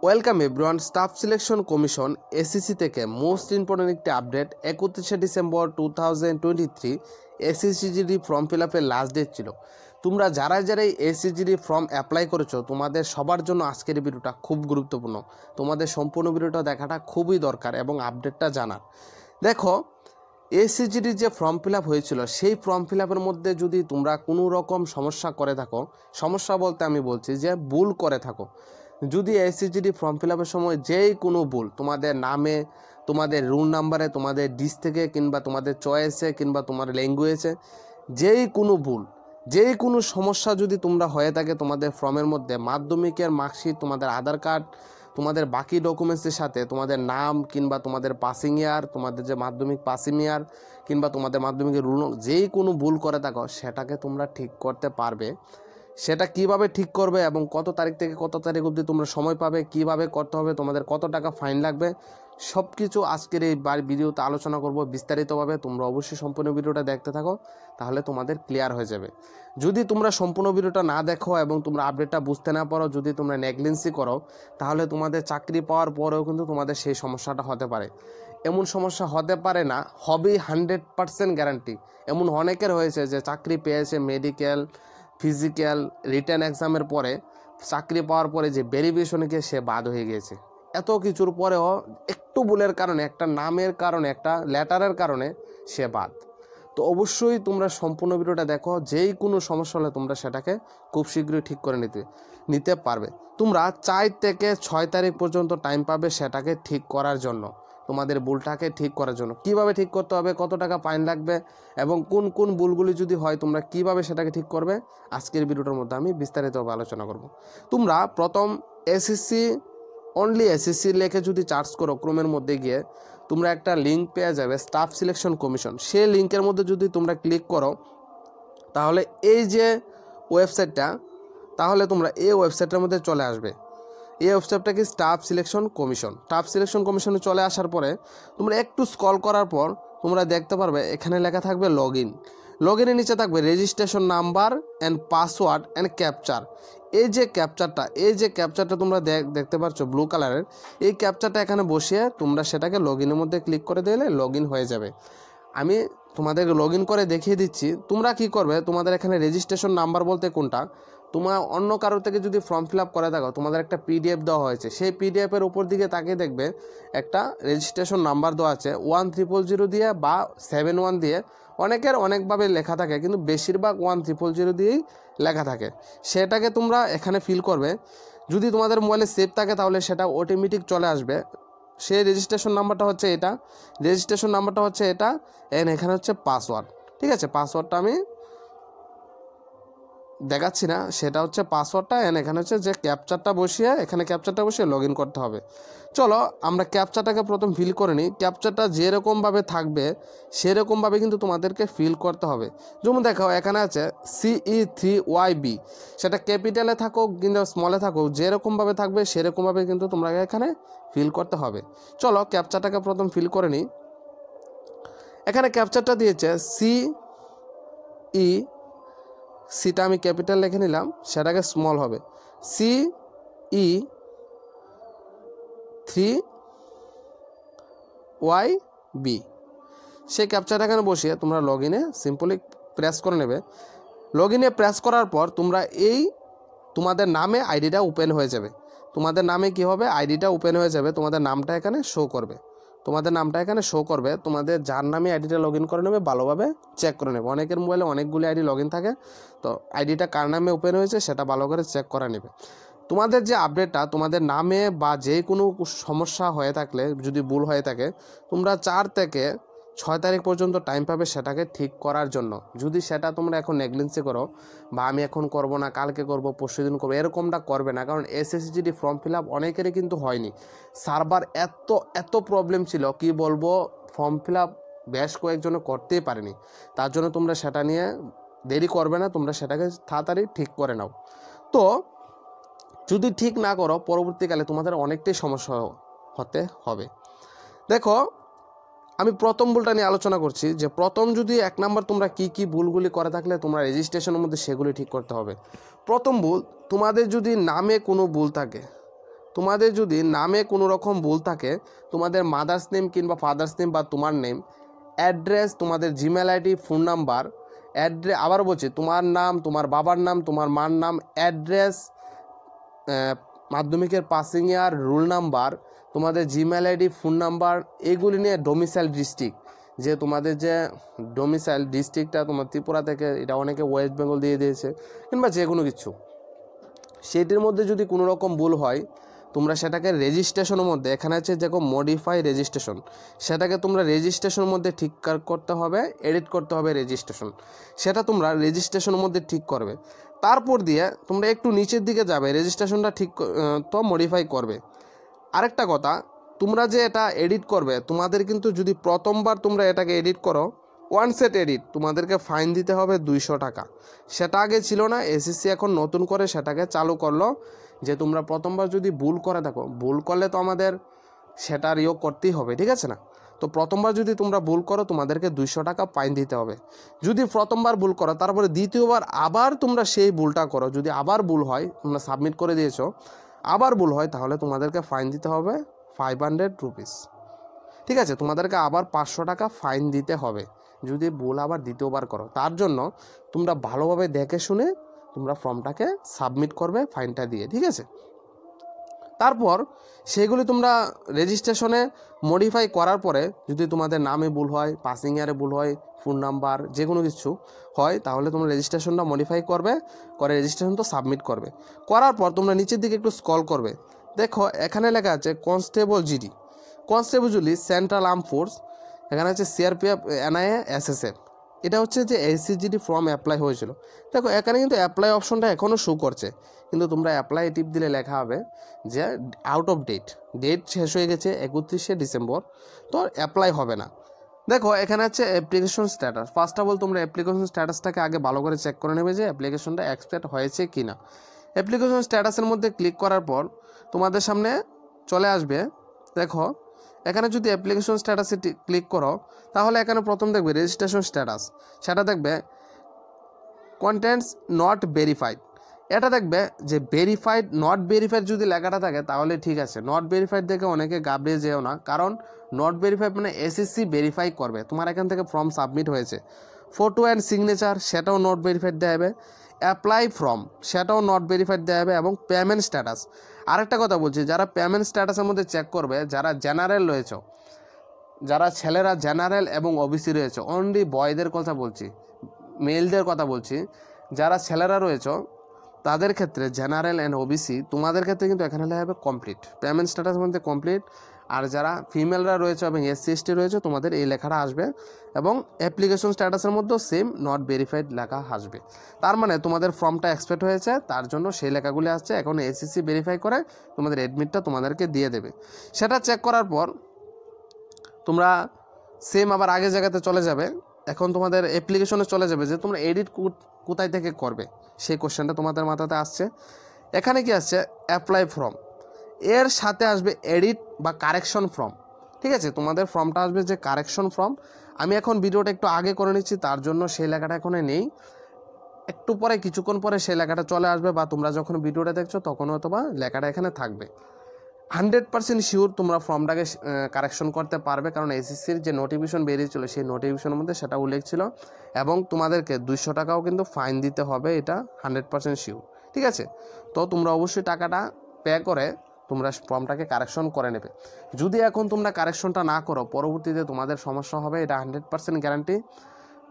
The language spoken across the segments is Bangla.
Welcome everyone. Staff selection commission SSC থেকে মোস্ট ইম্পর্টেন্ট একটি আপডেট 31শে ডিসেম্বর 2023 এসএসসিজিডি ফর্ম ফিল আপের লাস্ট ডেট ছিল। তোমরা যারাই এসএসসিজিডি ফর্ম অ্যাপ্লাই করেছো তোমাদের সবার জন্য আজকের ভিডিওটা খুব গুরুত্বপূর্ণ। তোমাদের সম্পূর্ণ ভিডিওটা দেখাটা খুবই দরকার এবং আপডেটটা জানার। দেখো, এসএসসিজিডি যে ফর্ম ফিল আপ হয়েছিল সেই ফর্ম ফিল আপের মধ্যে যদি তোমরা কোনো রকম সমস্যা করে থাকো, সমস্যা বলতে আমি বলছি যে ভুল করে থাকো, যদি এসএসসিজিডি ফর্ম ফিল আপের সময় যেই কোনো ভুল তোমাদের নামে, তোমাদের রুল নাম্বারে, তোমাদের ডিস থেকে কিংবা তোমাদের চয়েসে কিংবা তোমার ল্যাঙ্গুয়েজে যেই কোনো ভুল, যেই কোনো সমস্যা যদি তোমরা হয়ে থাকে তোমাদের ফর্মের মধ্যে, মাধ্যমিকের মার্কশিট, তোমাদের আধার কার্ড, তোমাদের বাকি ডকুমেন্টসের সাথে তোমাদের নাম কিংবা তোমাদের পাসিং ইয়ার, তোমাদের যে মাধ্যমিক পাসিং ইয়ার কিংবা তোমাদের মাধ্যমিকের রুল, যেই কোনো ভুল করে থাকো সেটাকে তোমরা ঠিক করতে পারবে। সেটা কিভাবে ঠিক করবে এবং কত তারিখ থেকে কত তারিখ অবধি তোমরা সময় পাবে, কিভাবে করতে হবে, তোমাদের কত টাকা ফাইন লাগবে, সব কিছু আজকের এই ভিডিওতে আলোচনা করব বিস্তারিতভাবে। তোমরা অবশ্যই সম্পূর্ণ ভিডিওটা দেখতে থাকো, তাহলে তোমাদের ক্লিয়ার হয়ে যাবে। যদি তোমরা সম্পূর্ণ ভিডিওটা না দেখো এবং তোমরা আপডেটটা বুঝতে না পারো, যদি তোমরা নেগলিজেন্সি করো, তাহলে তোমাদের চাকরি পাওয়ার পরেও কিন্তু তোমাদের সেই সমস্যাটা হতে পারে। এমন সমস্যা হতে পারে না, হবেই 100% গ্যারান্টি। এমন অনেকের হয়েছে যে চাকরি পেয়েছে, মেডিকেল, ফিজিক্যাল, রিটেন এক্সামের পরে চাকরি পাওয়ার পরে যে ভেরিফিকেশনে গিয়ে সে বাদ হয়ে গিয়েছে। এত কিছুর পরেও একটু ভুলের কারণে, একটা নামের কারণে, একটা লেটারের কারণে সে বাদ। তো অবশ্যই তোমরা সম্পূর্ণ ভিডিওটা দেখো, যেই কোনো সমস্যা হলে তোমরা সেটাকে খুব শীঘ্রই ঠিক করে নিতে পারবে। তোমরা 4 থেকে 6 তারিখ পর্যন্ত টাইম পাবে সেটাকে ঠিক করার জন্য, তোমাদের ভুলটাকে ঠিক করার জন্য। কিভাবে ঠিক করতে হবে, কত টাকা ফাইন লাগবে এবং কোন কোন ভুলগুলি যদি হয় তোমরা কিভাবে সেটাকে ঠিক করবে, আজকের ভিডিওটার মধ্যে আমি বিস্তারিতভাবে আলোচনা করব। তোমরা প্রথম এসএসসি, অনলি এসএসসি লেখে যদি সার্চ করো ক্রোমের মধ্যে গিয়ে, তোমরা একটা লিঙ্ক পেয়ে যাবে স্টাফ সিলেকশন কমিশন। সেই লিঙ্কের মধ্যে যদি তোমরা ক্লিক করো, তাহলে এই যে ওয়েবসাইটটা, তাহলে তোমরা এই ওয়েবসাইটের মধ্যে চলে আসবে। এই ওয়েবসাইটটা কি staff selection commission. Staff selection কমিশনে চলে আসার পরে তোমরা একটু স্ক্রল করার পর তোমরা দেখতে পারবে এখানে লেখা থাকবে লগ ইন। লগ ইনের নিচে থাকবে registration number and password and capture. এই যে ক্যাপচারটা তোমরা দেখতে পাচ্ছ ব্লু কালারের, এই ক্যাপচারটা এখানে বসিয়ে তোমরা সেটাকে লগ ইনের মধ্যে ক্লিক করে দিলে লগ ইন হয়ে যাবে। আমি তোমাদেরকে লগ ইন করে দেখিয়ে দিচ্ছি। তোমরা কি করবে, তোমাদের এখানে রেজিস্ট্রেশন নাম্বার বলতে কোনটা, তোমার অন্য কারোর থেকে যদি ফর্ম ফিল আপ করে থাকো, তোমাদের একটা পিডিএফ দেওয়া হয়েছে, সেই পিডিএফের উপর দিকে তাকিয়ে দেখবে একটা রেজিস্ট্রেশন নাম্বার দেওয়া আছে 1000 দিয়ে বা 71 দিয়ে। অনেকের অনেকভাবে লেখা থাকে, কিন্তু বেশিরভাগ 1000 দিয়েই লেখা থাকে। সেটাকে তোমরা এখানে ফিল করবে। যদি তোমাদের মোবাইলে সেভ থাকে তাহলে সেটা অটোমেটিক চলে আসবে। সেই রেজিস্ট্রেশন নাম্বারটা হচ্ছে এটা, এখানে হচ্ছে পাসওয়ার্ড। ঠিক আছে, পাসওয়ার্ডটা আমি দেখাচ্ছি না, সেটা হচ্ছে পাসওয়ার্ডটা। এখানে হচ্ছে যে ক্যাপচারটা বসিয়ে, এখানে ক্যাপচারটা বসিয়ে লগ ইন করতে হবে। চলো আমরা ক্যাপচারটাকে প্রথম ফিল করে নিই। ক্যাপচারটা যেরকমভাবে থাকবে সেরকমভাবে কিন্তু তোমাদেরকে ফিল করতে হবে। যেমন দেখো এখানে আছে CE3YB, সেটা ক্যাপিটালে থাকুক কিন্তু স্মলে থাকুক, যেরকমভাবে থাকবে সেরকমভাবে কিন্তু তোমরা এখানে ফিল করতে হবে। চলো ক্যাপচারটাকে প্রথম ফিল করে নিই। এখানে ক্যাপচারটা দিয়েছে সিটা আমি ক্যাপিটাল লিখে নিলাম, সেটাকে স্মল হবে CE3YB। সেই ক্যাপচারটা এখানে বসিয়ে তোমরা লগ ইনে সিম্পলি প্রেস করে নেবে। লগ ইনে প্রেস করার পর তোমরা তোমাদের নামে আইডিটা ওপেন হয়ে যাবে। তোমাদের নামে কি হবে, আইডিটা ওপেন হয়ে যাবে। তোমাদের নামটা এখানে শো করবে, তোমাদের যার নামে আইডিটা লগ ইন করে নেবে, ভালোভাবে চেক করে নেবে। অনেকের মোবাইলে অনেকগুলি আইডি লগ ইন থাকে, তো আইডিটা কার নামে ওপেন হয়েছে সেটা ভালো করে চেক করে নেবে। তোমাদের যে আপডেটটা, তোমাদের নামে বা যে কোনো সমস্যা হয়ে থাকলে, যদি ভুল হয়ে থাকে, তোমরা 4 থেকে 6 তারিখ পর্যন্ত টাইম পাবে সেটাকে ঠিক করার জন্য। যদি সেটা তোমরা এখন নেগলিজেন্সি করো বা আমি এখন করব না, কালকে করব, পরশুদিন করবো, এরকমটা করবে না। কারণ এসএসসিজিডি ফর্ম ফিল আপ অনেকেরই কিন্তু হয়নি। সার্ভার এত প্রবলেম ছিল, কি বলবো, ফর্ম ফিল আপ বেশ কয়েকজনে করতেই পারেনি। তার জন্য তোমরা সেটা নিয়ে দেরি করবে না, তোমরা সেটাকে তাড়াতাড়ি ঠিক করে নাও। তো যদি ঠিক না করো পরবর্তীকালে তোমাদের অনেকটাই সমস্যা হতে হবে। দেখো, আমি প্রথম ভুলটা নিয়ে আলোচনা করছি, যে প্রথম যদি 1 নাম্বার তোমরা কি ভুলগুলি করে থাকলে তোমরা রেজিস্ট্রেশনের মধ্যে সেগুলি ঠিক করতে হবে। প্রথম ভুল, তোমাদের যদি নামে কোনো ভুল থাকে, তোমাদের যদি নামে কোনো রকম ভুল থাকে, তোমাদের মাদার্স নেম কিংবা ফাদার্স নেম বা তোমার নেম, অ্যাড্রেস, তোমাদের জিমেল আইডি, ফোন নাম্বার, আবার বলছি তোমার নাম, তোমার বাবার নাম, তোমার মার নাম, অ্যাড্রেস, মাধ্যমিকের পাসিং ইয়ার, রোল নাম্বার, তোমাদের জিমেল আইডি, ফোন নাম্বার, এগুলি নিয়ে ডোমিসাইল ডিস্ট্রিক্ট, যে তোমাদের যে ডোমিসাইল ডিস্ট্রিক্টটা তোমার ত্রিপুরা থেকে, এটা অনেকে ওয়েস্ট বেঙ্গল দিয়ে দিয়েছে, কিংবা যে কোনো কিছু, সেটির মধ্যে যদি কোনো রকম ভুল হয়, তোমরা সেটাকে রেজিস্ট্রেশনের মধ্যে, এখানে আছে দেখো মডিফাই রেজিস্ট্রেশন, সেটাকে তোমরা রেজিস্ট্রেশনের মধ্যে ঠিক করতে হবে, এডিট করতে হবে রেজিস্ট্রেশন, সেটা তোমরা রেজিস্ট্রেশনের মধ্যে ঠিক করবে। তারপর দিয়ে তোমরা একটু নিচের দিকে যাবে, রেজিস্ট্রেশনটা ঠিক তো মডিফাই করবে। আরেকটা কথা, তোমরা যে এটা এডিট করবে, তোমাদের কিন্তু যদি প্রথমবার তোমরা এটাকে এডিট করো, ওয়ান সেট এডিট, তোমাদেরকে ফাইন দিতে হবে 200 টাকা। সেটা আগে ছিল না, এসএসসি এখন নতুন করে সেটাকে চালু করলো, যে তোমরা প্রথমবার যদি ভুল করে থাকো, ভুল করলে তো আমাদের সেটা রিও করতেই হবে, ঠিক আছে না? তো প্রথমবার যদি তোমরা ভুল করো, তোমাদেরকে 200 টাকা ফাইন দিতে হবে। যদি প্রথমবার ভুল করো, তারপরে দ্বিতীয়বার আবার তোমরা সেই ভুলটা করো, যদি আবার ভুল হয়, তোমরা সাবমিট করে দিয়েছো, আবার ভুল হয়, তাহলে তোমাদেরকে ফাইন দিতে হবে 500 রুপিস, ঠিক আছে? তোমাদেরকে আবার 500 টাকা ফাইন দিতে হবে যদি ভুল আবার দ্বিতীয়বার করো। তার জন্য তোমরা ভালোভাবে দেখে শুনে তোমরা ফর্মটাকে সাবমিট করবে ফাইনটা দিয়ে, ঠিক আছে? তারপর সেগুলি তোমরা রেজিস্ট্রেশনে মডিফাই করার পরে যদি তোমাদের নামে ভুল হয়, পাসিং ইয়ারে ভুল হয়, ফোন নাম্বার, যে কোনো কিছু হয়, তাহলে তোমরা রেজিস্ট্রেশনটা মডিফাই করবে, করে রেজিস্ট্রেশন তো সাবমিট করবে। করার পর তোমরা নিচের দিকে একটু স্ক্রল করবে, দেখো এখানে লেখা আছে কনস্টেবল জিডি, কনস্টেবল জুলি সেন্ট্রাল আর্ম ফোর্স, এখানে আছে সিআরপিএফ, এনআইএ, এসএসএফ। এটা হচ্ছে যে এসসিজিডি ফর্ম অ্যাপ্লাই হয়েছিল। দেখো এখানে কিন্তু অ্যাপ্লাই অপশনটা এখনও শো করছে, কিন্তু তোমরা অ্যাপ্লাই টিপ দিলে লেখা হবে যে আউট অফ ডেট শেষ হয়ে গেছে 31শে ডিসেম্বর, তো অ্যাপ্লাই হবে না। দেখো এখানে আছে application status. First of all তোমরা অ্যাপ্লিকেশন স্ট্যাটাসটাকে আগে ভালো করে চেক করে নেবে যে অ্যাপ্লিকেশনটা অ্যাকসেপ্ট হয়েছে কি না। অ্যাপ্লিকেশন স্ট্যাটাসের মধ্যে ক্লিক করার পর তোমাদের সামনে চলে আসবে, দেখো এখানে যদি অ্যাপ্লিকেশন স্ট্যাটাসে ক্লিক করো, তাহলে এখানে প্রথম দেখবে রেজিস্ট্রেশন স্ট্যাটাস, সেটা দেখবে কন্টেন্টস নট ভেরিফাইড, এটা দেখবে যে ভেরিফাইড, নট ভেরিফাইড যদি লেখাটা থাকে তাহলে ঠিক আছে। নট ভেরিফাইড দেখে অনেকে ঘাবড়িয়ে যেও না, কারণ নট ভেরিফাইড মানে এসএসসি ভেরিফাই করবে তোমার এখান থেকে ফর্ম সাবমিট হয়েছে। ফটো অ্যান্ড সিগনেচার, সেটাও নট ভেরিফাইড দেওয়া হবে। অ্যাপ্লাই ফর্ম, সেটাও নট ভেরিফাইড দেওয়া হবে। এবং পেমেন্ট স্ট্যাটাস, আরেকটা কথা বলছি, যারা পেমেন্ট স্ট্যাটাসের মধ্যে চেক করবে, যারা জেনারেল রয়েছে, যারা ছেলেরা জেনারেল এবং ওবিসি রয়েছে, অনলি বয়দের কথা বলছি, মেলদের কথা বলছি, যারা ছেলেরা রয়েছে তাদের ক্ষেত্রে জেনারেল অ্যান্ড ওবিসি, তোমাদের ক্ষেত্রে কিন্তু এখানে লেখা হবে কমপ্লিট, পেমেন্ট স্ট্যাটাসের মধ্যে কমপ্লিট। আর যারা ফিমেলরা রয়েছে এবং এসসি এসটি রয়েছে, তোমাদের এই লেখাটা আসবে। এবং অ্যাপ্লিকেশন স্ট্যাটাসের মধ্যেও সেম নট ভেরিফাইড লেখা আসবে। তার মানে তোমাদের ফর্মটা এক্সপেক্ট হয়েছে, তার জন্য সেই লেখাগুলি আসছে। এখন এসএসসি ভেরিফাই করে তোমাদের অ্যাডমিটটা তোমাদেরকে দিয়ে দেবে। সেটা চেক করার পর তোমরা সেম আবার আগের জায়গাতে চলে যাবে। এখন তোমাদের অ্যাপ্লিকেশনে চলে যাবে যে তোমরা এডিট কোথায় থেকে করবে, সেই কোশ্চেনটা তোমাদের মাথাতে আসছে। এখানে কি আসছে, অ্যাপ্লাই ফর্ম, এর সাথে আসবে এডিট বা কারেকশন ফর্ম, ঠিক আছে? তোমাদের ফর্মটা আসবে যে কারেকশন ফর্ম। আমি এখন ভিডিওটা একটু আগে করে নিচ্ছি, তার জন্য সেই লেখাটা এখানে নেই, একটু পরে কিছুক্ষণ পরে সেই লেখাটা চলে আসবে, বা তোমরা যখন ভিডিওটা দেখছো তখন অথবা লেখাটা এখানে থাকবে। 100% শিওর তোমরা ফর্মটাকে কারেকশন করতে পারবে, কারণ এসএসসির যে নোটিফিকেশন বেরিয়েছিল সেই নোটিফিকেশনের মধ্যে সেটা উল্লেখ ছিল। এবং তোমাদেরকে 200 টাকাও কিন্তু ফাইন দিতে হবে, এটা 100% শিওর, ঠিক আছে? তো তোমরা অবশ্যই টাকাটা পে করে তোমরা ফর্মটাকে কারেকশন করে নেবে। যদি এখন তোমরা কারেকশনটা না করো, পরবর্তীতে তোমাদের সমস্যা হবে, এটা 100% গ্যারান্টি।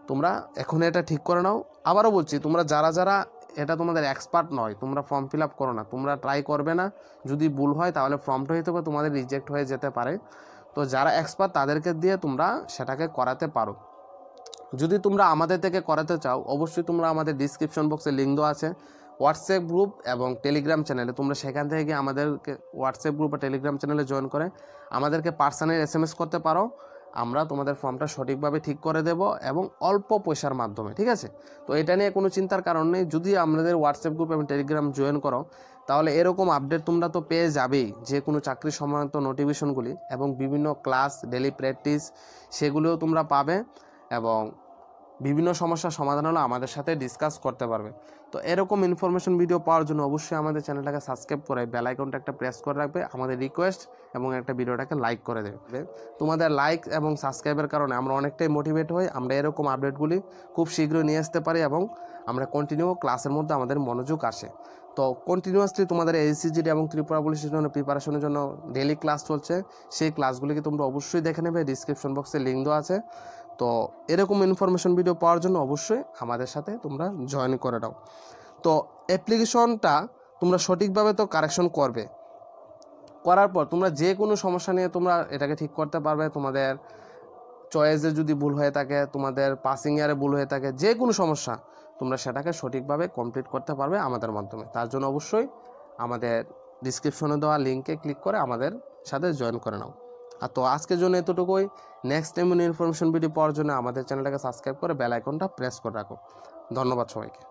তোমরা এখন এটা ঠিক করে নাও। আবারও বলছি, তোমরা যারা এটা তোমাদের এক্সপার্ট নয়, তোমরা ফর্ম ফিল আপ করো না, তোমরা ট্রাই করবে না। যদি ভুল হয় তাহলে ফর্মটা হয়তো তোমাদের রিজেক্ট হয়ে যেতে পারে। তো যারা এক্সপার্ট তাদেরকে দিয়ে তোমরা সেটাকে করাতে পারো। যদি তোমরা আমাদের থেকে করাতে চাও, অবশ্যই তোমরা আমাদের ডিসক্রিপশন বক্সে লিঙ্ক দেওয়া আছে হোয়াটসঅ্যাপ গ্রুপ এবং টেলিগ্রাম চ্যানেলে, তোমরা সেখান থেকে গিয়ে আমাদেরকে হোয়াটসঅ্যাপ গ্রুপ বা টেলিগ্রাম চ্যানেলে জয়েন করে আমাদেরকে পার্সোনালি SMS করতে পারো। আমরা তোমাদের ফর্মটা সঠিকভাবে ঠিক করে দেব এবং অল্প পয়সার মাধ্যমে, ঠিক আছে? তো এটা নিয়ে কোনো চিন্তার কারণ নেই। যদি আমাদের হোয়াটসঅ্যাপ গ্রুপ এবং টেলিগ্রাম জয়েন করো, তাহলে এরকম আপডেট তোমরা তো পেয়ে যাবেই, যে কোনো চাকরি সংক্রান্ত নোটিফিকেশনগুলি এবং বিভিন্ন ক্লাস, ডেলি প্র্যাকটিস, সেগুলোও তোমরা পাবে। এবং বিভিন্ন সমস্যার সমাধান হলো আমাদের সাথে ডিসকাস করতে পারবে। তো এরকম ইনফরমেশন ভিডিও পাওয়ার জন্য অবশ্যই আমাদের চ্যানেলটাকে সাবস্ক্রাইব করে বেল আইকনটা একটা প্রেস করে রাখবে, আমাদের রিকোয়েস্ট, এবং একটা ভিডিওটাকে লাইক করে দেবে। তোমাদের লাইক এবং সাবস্ক্রাইবের কারণে আমরা অনেকটাই মোটিভেট হই, আমরা এরকম আপডেটগুলি খুব শীঘ্রই নিয়ে আসতে পারি এবং আমরা কন্টিনিউ ক্লাসের মধ্যে আমাদের মনোযোগ আসে। তো কন্টিনিউয়াসলি তোমাদের এসএসসিজিডি এবং ত্রিপুরা পুলিশ স্টেশনের প্রিপারেশনের জন্য ডেইলি ক্লাস চলছে, সেই ক্লাসগুলিকে তোমরা অবশ্যই দেখে নেবে, ডিসক্রিপশন বক্সে লিঙ্ক দেওয়া আছে। তো এরকম ইনফরমেশন ভিডিও পাওয়ার জন্য অবশ্যই আমাদের সাথে তোমরা জয়েন করে নাও। তো অ্যাপ্লিকেশনটা তোমরা সঠিকভাবে তো কারেকশন করবে, করার পর তোমরা যে কোনো সমস্যা নিয়ে তোমরা এটাকে ঠিক করতে পারবে। তোমাদের চয়েসে যদি ভুল হয়ে থাকে, তোমাদের পাসিং ইয়ারে ভুল হয়ে থাকে, যে কোনো সমস্যা তোমরা সেটাকে সঠিকভাবে কমপ্লিট করতে পারবে আমাদের মাধ্যমে। তার জন্য অবশ্যই আমাদের ডিসক্রিপশনে দেওয়া লিঙ্কে ক্লিক করে আমাদের সাথে জয়েন করে নাও। আর তো আজকের জন্য এতটুকুই। নেক্সট টাইম ইনফরমেশন ভিডিও পাওয়ার জন্য আমাদের চ্যানেলটাকে সাবস্ক্রাইব করে বেল আইকনটা প্রেস করে রাখো। ধন্যবাদ সবাইকে।